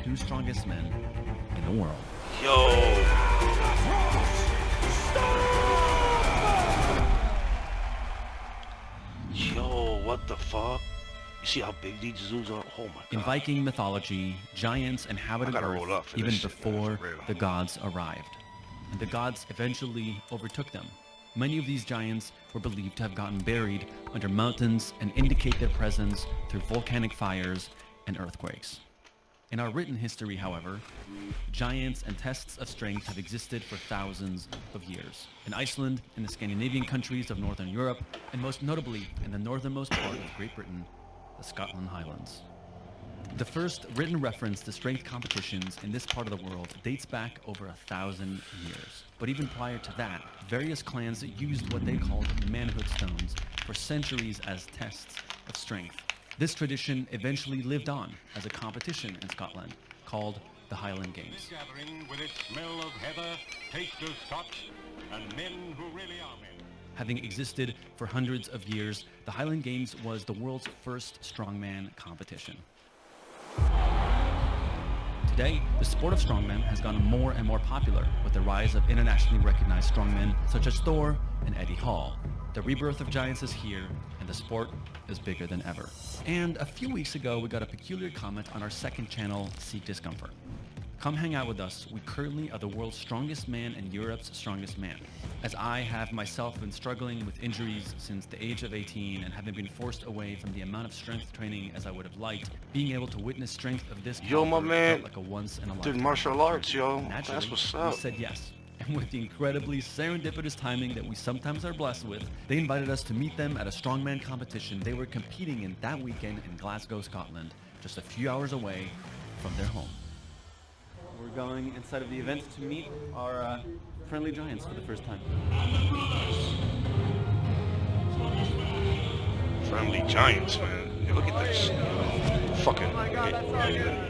two strongest men in the world. Yo. Yo, what the fuck? You see how big these zoos are? Oh my god. In Viking mythology, giants inhabited I gotta roll up Earth for even this shit, man, before for real. the gods arrived. And the gods eventually overtook them. Many of these giants were believed to have gotten buried under mountains and indicate their presence through volcanic fires and earthquakes. In our written history, however, giants and tests of strength have existed for thousands of years. In Iceland, in the Scandinavian countries of Northern Europe, and most notably in the northernmost part of Great Britain, the Scotland Highlands. The first written reference to strength competitions in this part of the world dates back over 1,000 years. But even prior to that, various clans used what they called manhood stones for centuries as tests of strength. This tradition eventually lived on as a competition in Scotland called the Highland Games. Gathering with its smell of heather, taste of Scotch, and men who really are men. Having existed for hundreds of years, the Highland Games was the world's first strongman competition. Today, the sport of strongman has gotten more and more popular with the rise of internationally recognized strongmen such as Thor and Eddie Hall. The rebirth of giants is here, and the sport is bigger than ever. And a few weeks ago, we got a peculiar comment on our second channel, Seek Discomfort. Come hang out with us. We currently are the world's strongest man and Europe's strongest man. As I have myself been struggling with injuries since the age of 18 and having been forced away from the amount of strength training as I would have liked, being able to witness strength of this Yo, my caliber man felt like a once in a lifetime did martial arts, yo. Naturally, That's what's we up. said yes. And with the incredibly serendipitous timing that we sometimes are blessed with, they invited us to meet them at a strongman competition they were competing in that weekend in Glasgow, Scotland, just a few hours away from their home. We're going inside of the event to meet our friendly giants for the first time. Friendly giants, man. Hey, look at this. Fucking.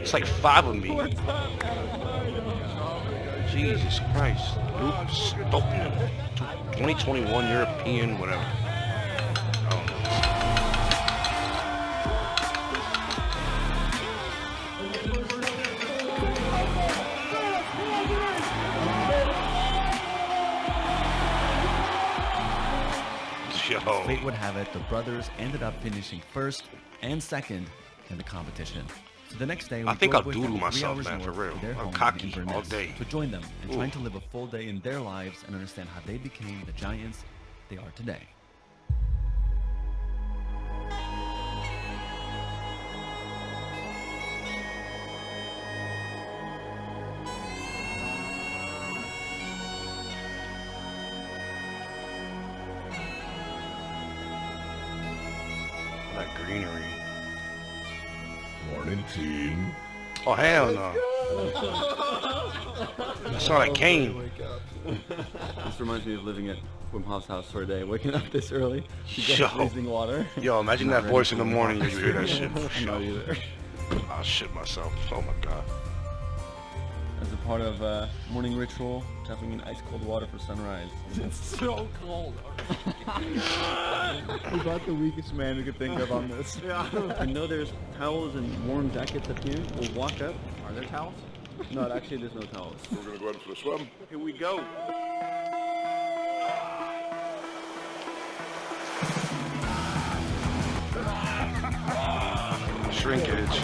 It's like 5 of me. Jesus Christ. Luke Stockton. 2021 European, whatever. I don't know. Yo. Fate would have it, the brothers ended up finishing first and second in the competition. So the next day, we I think drove I'll with doodle them 3 myself, hours man, for north real. to their I'm home cocky in all Inverness day. to join them and Ooh. trying to live a full day in their lives and understand how they became the giants they are today. That greenery. Morning, team. Oh, hell no. I saw that cane. This reminds me of living at Wim Hof's house for a day, waking up this early to get Yo. freezing water. Yo, imagine that voice in the morning you hear that shit. I'm not either. I'll shit myself. Oh my god. As a part of morning ritual, jumping in ice cold water for sunrise. It's so cold. We got the weakest man we could think of on this. I know there's towels and warm jackets up here. We'll walk up. Are there towels? No, actually there's no towels. We're gonna go in for a swim. Here we go. Shrinkage.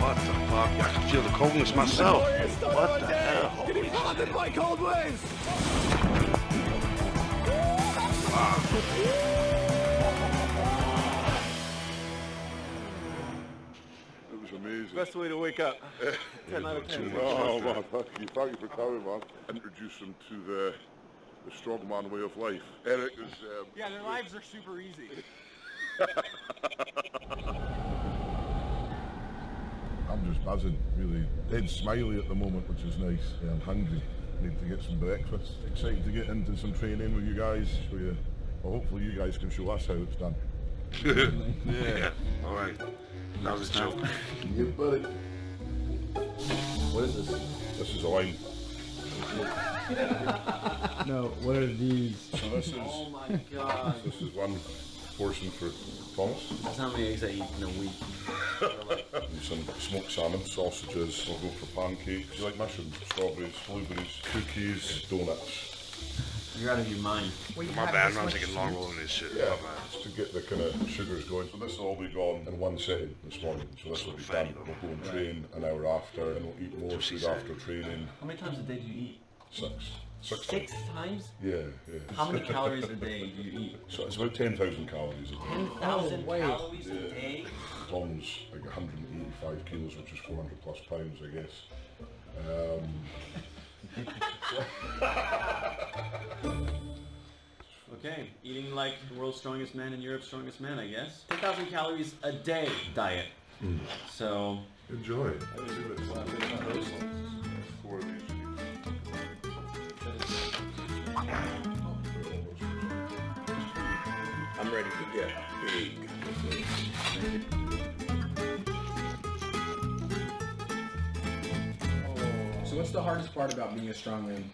What the fuck? I can feel the coldness myself. What the hell? Getting haunted by cold waves! It was amazing. Best way to wake up. 10 out of 10. Oh man, thank you for coming, man. Introduce them to the strongman way of life. Eric is. Yeah, their lives are super easy. I'm just buzzing, really. Dead smiley at the moment, which is nice. Yeah, I'm hungry. Need to get some breakfast. Excited to get into some training with you guys. Well, hopefully you guys can show us how it's done. Yeah. All right. That was a joke. Yeah, buddy. What is this? This is a line. No, what are these? So this is. Oh my god. This is one. portion for Thomas. That's how many eggs I eat in a week. Some smoked salmon, sausages, we'll go for pancakes. Do you like mushrooms, strawberries, blueberries, cookies, donuts? You're out of your mind. My bad, I'm taking long rolling this shit. Yeah, just to get the kind of sugars going. So this will all be gone in one sitting this morning. So this will be done. We'll go and train an hour after, and we'll eat more food after training. How many times a day do you eat? Six 6 times? Yeah, yeah. How many calories a day do you eat? So it's about 10,000 calories a day. 10,000 calories a day? Tom's like 185 kilos, which is 400 plus pounds, I guess. Okay, eating like the world's strongest man and Europe's strongest man, I guess. 10,000 calories a day diet. So, Enjoy. Four of these. I'm ready to get big. So what's the hardest part about being a strongman?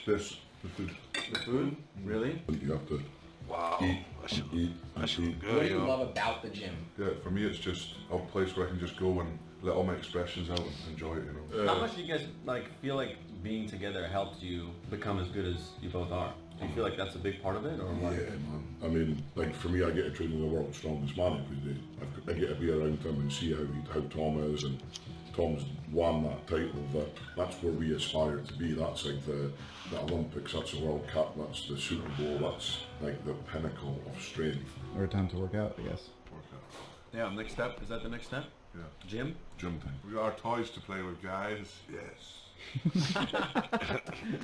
The food. the food? Really? You have to Wow. eat, That shit eat, that shit eat. look What good, do you yo. love about the gym? Yeah, for me it's just a place where I can just go and let all my expressions out and enjoy it, you know. How much do you guys feel like being together helped you become as good as you both are? Do you feel like that's a big part of it, or what? Yeah, man. I mean, like for me, I get to train with the world's strongest man every day. I get to be around him and see how Tom is, and Tom's won that title. That's where we aspire to be. That's like the Olympics. That's the World Cup. That's the Super Bowl. That's like the pinnacle of strength. Or time to work out, I guess. Yeah, next step. Is that the next step? Yeah. Gym? Gym time. We got our toys to play with, guys. Yes.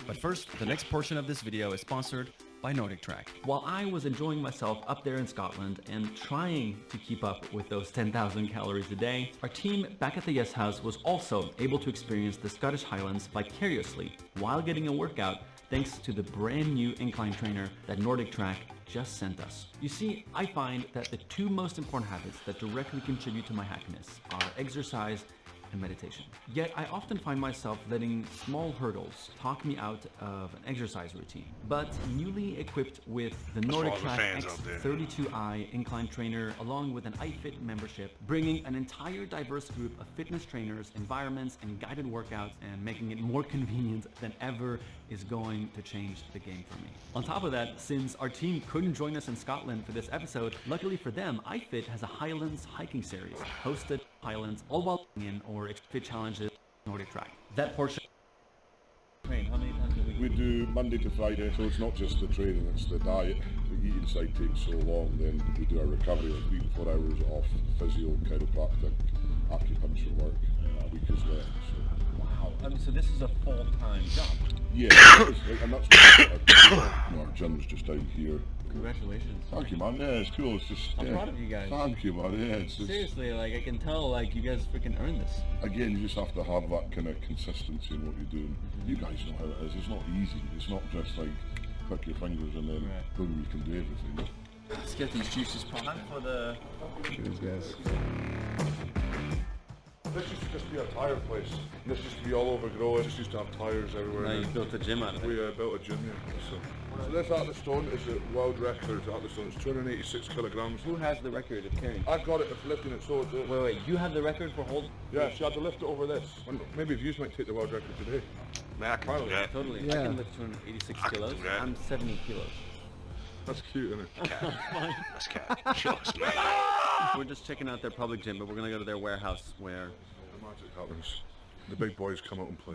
But first, the next portion of this video is sponsored by Nordic Track. While I was enjoying myself up there in Scotland and trying to keep up with those 10,000 calories a day, our team back at the Yes House was also able to experience the Scottish Highlands vicariously while getting a workout thanks to the brand new incline trainer that Nordic Track just sent us. You see, I find that the two most important habits that directly contribute to my happiness are exercise and meditation. Yet I often find myself letting small hurdles talk me out of an exercise routine. But newly equipped with the Nordic all the Track fans out there. X32i incline trainer along with an iFit membership, bringing an entire diverse group of fitness trainers, environments, and guided workouts, and making it more convenient than ever is going to change the game for me. On top of that, since our team couldn't join us in Scotland for this episode, luckily for them, iFit has a Highlands hiking series, hosted Highlands all while in or fit challenges Nordic Track. That portion. Train, how many times a week? We do Monday to Friday, so it's not just the training, it's the diet. The eating side takes so long, then we do our recovery, like 3 to 4 hours off physio, chiropractic, acupuncture work, a week as well. So. Wow. So this is a full-time job. Yeah, and that's what our gym's just out here. Congratulations. Thank you, man. Yeah, it's cool. It's just. I'm yeah. proud of you guys. Thank you, man. Yeah, it's just, Seriously, like I can tell, like you guys freaking earned this. again, you just have to have that kind of consistency in what you're doing. You guys know how it is. It's not easy. It's not just like click your fingers and then boom, you can do everything. Let's get these juices pumped. Time for the. Cheers, guys. This used to just be a tyre place. This used to be all overgrown. Just used to have tyres everywhere. Now you built a gym out of it. We built a gym here. So this At the Stone is a world record. At the Stone, it's 286 kilograms. Who has the record of carrying? I've got it for lifting it, so it's Wait, you have the record for holding? yeah, she had to lift it over this. Maybe if you might take the world record today. Man, I can do that. Totally. I Yeah. can lift 286 I can kilos. do that. I'm 70 kilos. That's cute, isn't it? That's cat. Shucks, man. We're just checking out their public gym, but we're gonna go to their warehouse where. The magic happens. The big boys come out and play.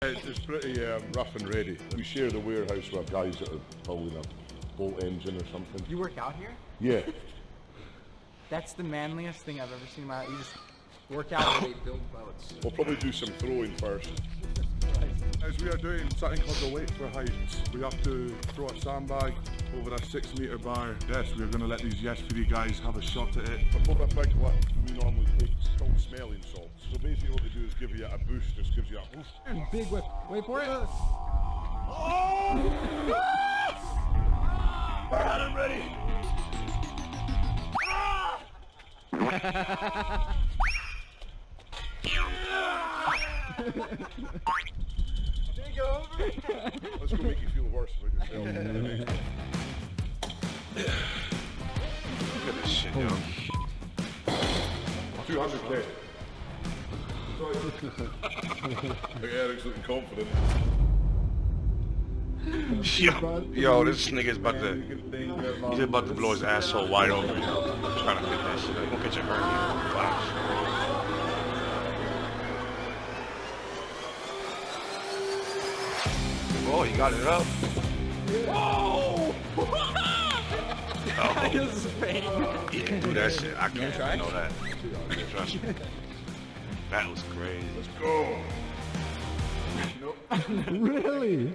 It's pretty rough and ready. We share the warehouse with guys that are building a bolt engine or something. You work out here? Yeah. That's the manliest thing I've ever seen in my life. You just work out where they build boats. We'll probably do some throwing first. As we are doing something called the weight for height, we have to throw a sandbag over a 6-metre bar. Yes, we're going to let these Yes 3 guys have a shot at it. Before a big lift, we normally take called smelling salts. So basically what they do is give you a boost, just gives you a boost. Big whip. Wait for it. I'm ready. Let's go make you feel worse about yourself. Look at this shit, yo. 200k. Eric's looking confident. Yo, this nigga's about to, he's about to blow his asshole wide open. Trying to fit that shit. Like, gonna catch a hernia. Flash. Oh, you got it up. Whoa! Oh, Feels pain. you can do that shit. I can't. I know that. Trust me. That was crazy. Let's go. Really?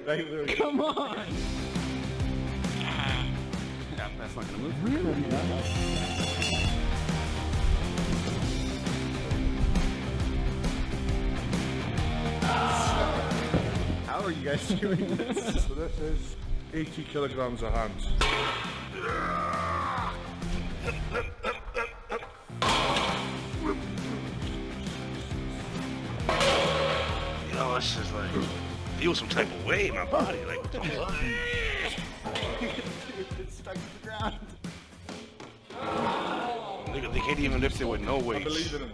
Come on! That's not gonna move. How are you guys doing this? So this is 80 kilograms of hands. You know, it's just like, feel some type of way in my body. Like, what the fuck? It's stuck to the ground. Nigga, they can't even lift it with no I weights. believe in him.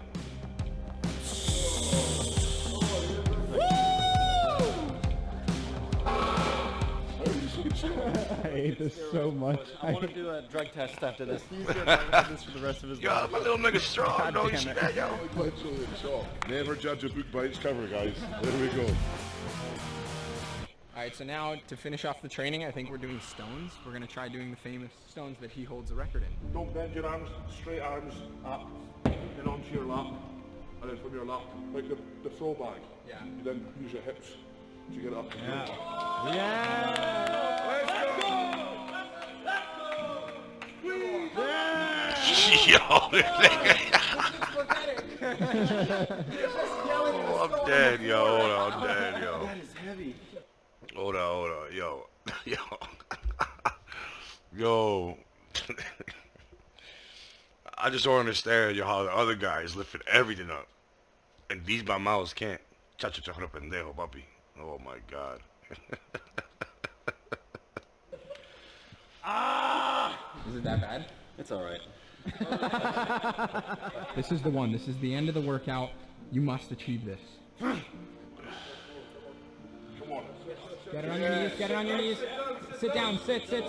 I hate this so much. I want to do a drug test after this. He's gonna have this for the rest of his Yo, life. my little nigga's strong. God No, you damn see it. that, yo? Literally in shock. Never judge a book by its cover, guys. There we go. Alright, so now to finish off the training, I think we're doing stones. We're gonna try doing the famous stones that he holds the record in. Don't bend your arms, straight arms up, and onto your lap, and then from your lap, like the throw bag. Yeah. You then use your hips to get up. Yo, oh, I'm dead, yo. Hold on, I'm dead, yo. That is heavy. Hold on, yo. Yo. Yo. I just don't understand, yo, how the other guys lifted everything up. And these my mouths can't. Chacho, pendejo, papi. Oh my god. Is it that bad? It's all right. This is the one. This is the end of the workout. You must achieve this. Come on. Get it on your knees. Get it on your knees. Sit down. Sit. Sit.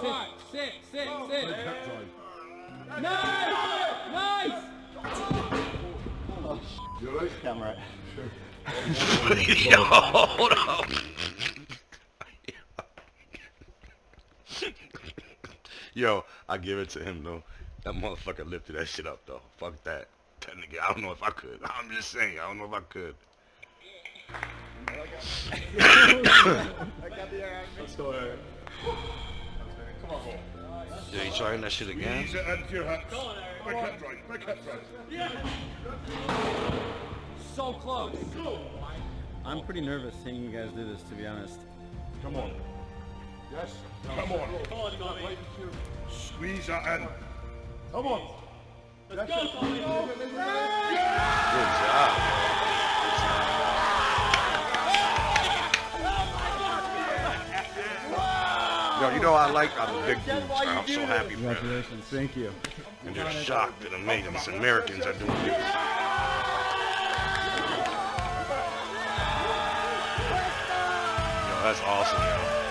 Nice! Nice! You alright? Camera. Yo, hold on. Yo, I give it to him though. That motherfucker lifted that shit up though. Fuck that. That nigga, I don't know if I could. I'm just saying, I don't know if I could. Let's go, Eric. Come on, go. Yeah, you trying that shit again? Ease it into your hips. Big hip drive, big hip drive. So close. I'm pretty nervous seeing you guys do this, to be honest. Come on. Yes. Come on. Squeeze that in. Come on. Good job. Yo, you know I like the big dudes. I'm so happy for them. Congratulations. Thank you. And they're shocked and amazed. These Americans are doing this. Yo, that's awesome, yo.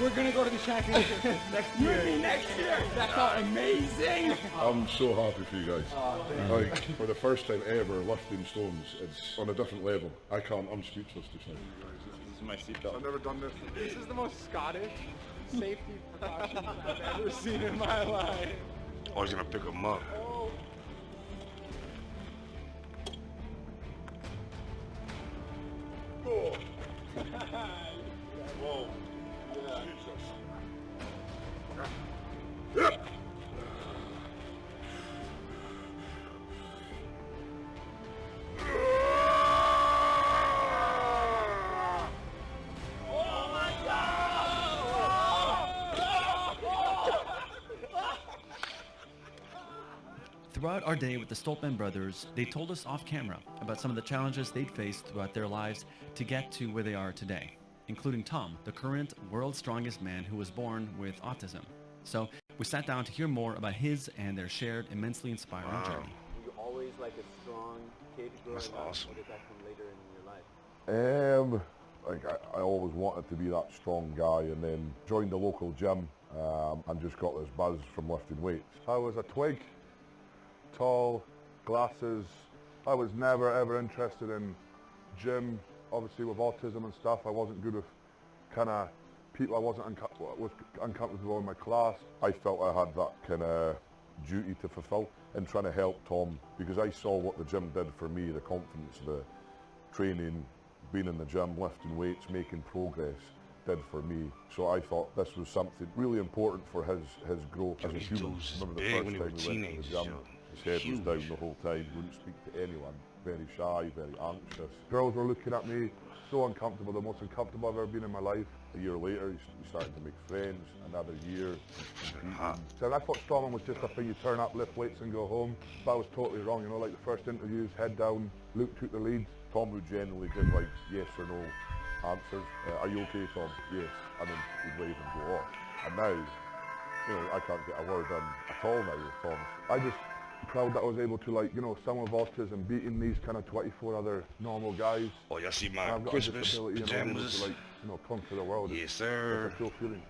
We're gonna go to the championship next year. That felt amazing. I'm so happy for you guys. Like, for the first time ever lifting stones, it's on a different level. I'm speechless just now. This is my seatbelt. I've never done this. This is the most Scottish safety precautions I've ever seen in my life. Oh, he's gonna pick them up. Whoa. Whoa. Jesus. Yep. Throughout our day with the Stoltman brothers, they told us off camera about some of the challenges they'd faced throughout their lives to get to where they are today, including Tom, the current world's strongest man who was born with autism. So we sat down to hear more about his and their shared, immensely inspiring journey. Were you always like a strong kid growing That's up? awesome. Or did that come later in your life? Like I always wanted to be that strong guy, and then joined the local gym and just got this buzz from lifting weights. I was a twig, tall, glasses. I was never ever interested in gym. Obviously with autism and stuff, I wasn't good with kind of people. I wasn't was uncomfortable in my class. I felt I had that kind of duty to fulfill in trying to help Tom, because I saw what the gym did for me, the confidence, the training, being in the gym, lifting weights, making progress did for me. So I thought this was something really important for his growth as a These human. dudes is Remember the big first when they time were we went to teenagers, the gym, yo. his head was Huge. down the whole time, wouldn't speak to anyone, very shy, very anxious. Girls were looking at me, so uncomfortable, the most uncomfortable I've ever been in my life. A year later, he started to make friends, another year. So I thought strongman was just a thing you turn up, lift weights and go home. But I was totally wrong, you know, like the first interviews, head down, Luke took the lead. Tom would generally give like yes or no answers. Are you okay, Tom? Yes. And then he'd wave and go off. And now, you know, I can't get a word in at all now with Tom. I just proud that I was able to, like, you know, someone with autism beating these kind of 24 other normal guys. Oh, y'all see And my I've got a Christmas disability and I'm able pajamas? to, like, you know, conquer the world. Yes, It's sir. a cool feeling.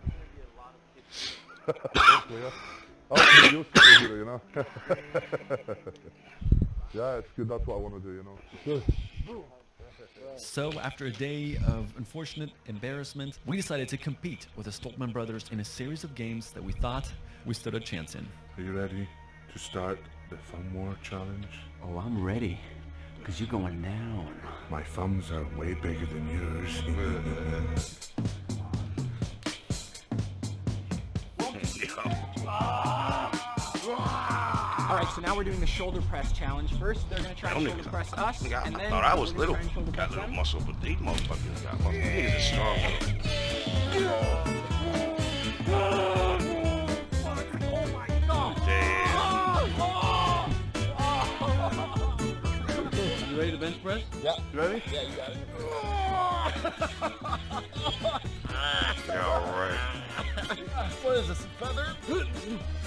Hopefully, yeah. I'll be your superhero, you know. Yeah, it's good. That's what I want to do, you know. Good. So after a day of unfortunate embarrassment, we decided to compete with the Stoltman brothers in a series of games that we thought we stood a chance in. Are you ready to start the Thumb War Challenge? Oh, I'm ready. Because you're going down. My thumbs are way bigger than yours. All right, so now we're doing the shoulder press challenge. First, they're going to try and shoulder press us, Nigga, and I then thought I was we're little. gonna try and shoulder Got press little them. muscle, but these motherfuckers got muscle. Niggas is strong. Damn. You ready to bench press? Yeah. You ready? Yeah, you got it. Yeah, all right. What is this, a feather?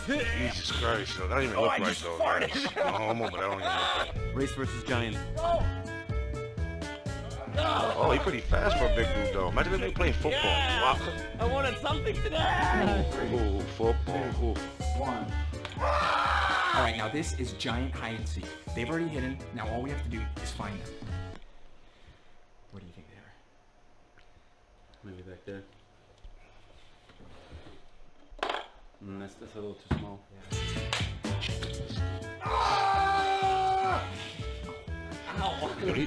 Jesus Christ, yo, that don't even look right though. Guys. I'm homo, but that don't even look right. Race versus Giant. Oh, he pretty fast for a big dude though. Imagine if they playing football. Wow. I wanted something today! Ooh, football. Ooh. All right, now this is giant hide and seek. They've already hidden. Now all we have to do is find them. Where do you think they are? Maybe back there. That's a little too small.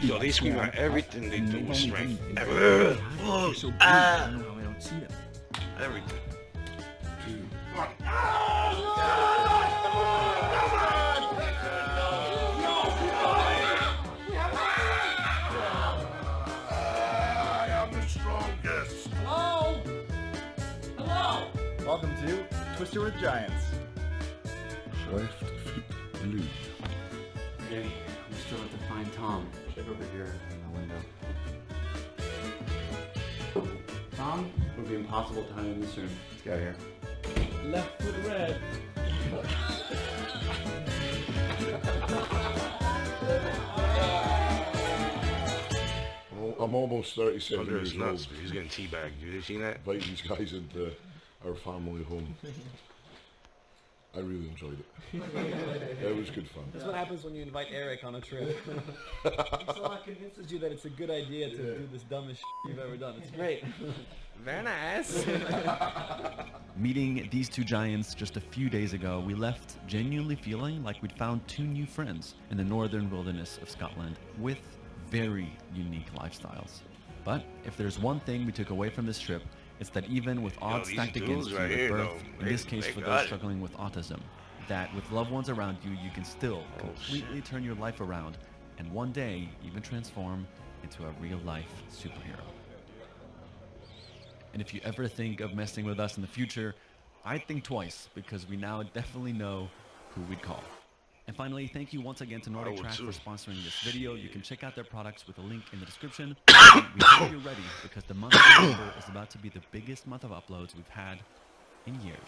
Yo, they scream out everything they do with strength. They're so big, I don't know how I don't see them. Everything. I am the strongest. Welcome to Twister with Giants. Left feet blue. Okay, we still have to find Tom. Check over here in the window. Tom? It would be impossible to hide him this soon. Let's get out of here. Left foot red. I'm almost 37 Under his years nuts, old. but he's getting teabagged. You seen that? Invite these guys into our family home. I really enjoyed it. It was good fun. That's what happens when you invite Eric on a trip. He somehow convinces you that it's a good idea to do this dumbest you've ever done. It's great. Very nice. Meeting these two giants just a few days ago, we left genuinely feeling like we'd found two new friends in the northern wilderness of Scotland with very unique lifestyles. But if there's one thing we took away from this trip, it's that even with odds these stacked dudes against you right at here, birth, though, in this they case for got those it. struggling with autism, that with loved ones around you, you can still Oh, completely turn your life around and one day even transform into a real-life superhero. And if you ever think of messing with us in the future, I'd think twice, because we now definitely know who we'd call. And finally, thank you once again to Nordic would Track too. for sponsoring this video. You can check out their products with a link in the description. And we hope you're ready because the month of November is about to be the biggest month of uploads we've had in years.